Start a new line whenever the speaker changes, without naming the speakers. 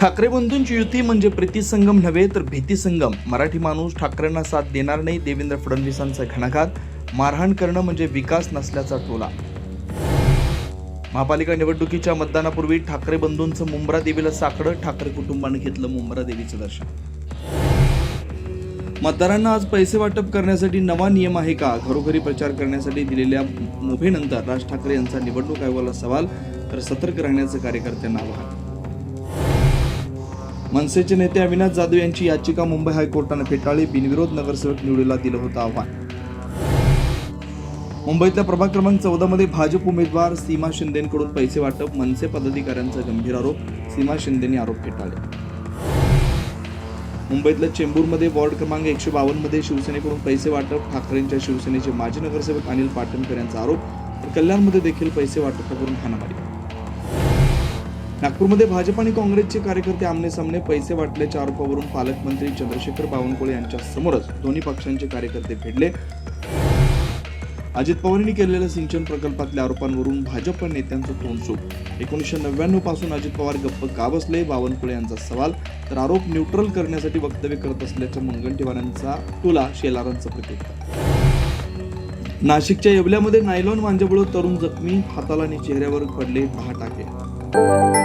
ठाकरे बंधूंची युती म्हणजे प्रीतिसंगम नव्हे तर भीतिसंगम. मराठी माणूस ठाकरेंना साथ देणार नाही. देवेंद्र फडणवीसांचा घणाघात. मारहाण करणं म्हणजे विकास नसल्याचा टोला. महापालिका निवडणुकीच्या मतदानापूर्वी ठाकरे बंधूंचं मुंब्रा देवीला साकडं. ठाकरे कुटुंबानं घेतलं मुंब्रा देवीचं दर्शन. मतदारांना आज पैसे वाटप करण्यासाठी नवा नियम आहे का? घरोघरी प्रचार करण्यासाठी दिलेल्या मुभेनंतर राज ठाकरे यांचा निवडणूक आयोगाला सवाल, तर सतर्क राहण्याचं कार्यकर्त्यांना आवाहन. मनसेचे नेते अविनाश जाधव यांची याचिका मुंबई हायकोर्टानं फेटाळली. बिनविरोध नगरसेवक निवडीला दिलं होतं आव्हान. मुंबईतल्या प्रभाग क्रमांक 14 मध्ये भाजप उमेदवार सीमा शिंदेकडून पैसे वाटप. मनसे पदाधिकाऱ्यांचा गंभीर आरोप. सीमा शिंदेनी आरोप फेटाळले. मुंबईतल्या चेंबूरमध्ये वॉर्ड क्रमांक 152 मध्ये शिवसेनेकडून पैसे वाटप. ठाकरेंच्या शिवसेनेचे माजी नगरसेवक अनिल पाटणकर यांचा आरोप. तर कल्याणमध्ये देखील पैसे वाटपावरून हाणामारी. नागपूरमध्ये भाजप आणि काँग्रेसचे कार्यकर्ते आमने-सामने. पैसे वाटल्याच्या आरोपावरून पालकमंत्री चंद्रशेखर बावनकुळे यांच्या समोरच दोन्ही पक्षांचे कार्यकर्ते भिडले. अजित पवारांनी केलेल्या सिंचन प्रकल्पातल्या आरोपांवरून भाजप नेत्यांचं तोंड सुट. 1999 पासून अजित पवार गप्प का बसले? बावनकुळे यांचा सवाल. तर आरोप न्यूट्रल करण्यासाठी वक्तव्य करत असल्याच्या मुनगंटीवारांचा टोला. शेलारांचं प्रत्युत्तर. नाशिकच्या येवल्यामध्ये नायलॉन मांजामुळे तरुण जखमी. हाताला आणि चेहऱ्यावर पडले 10 टाके.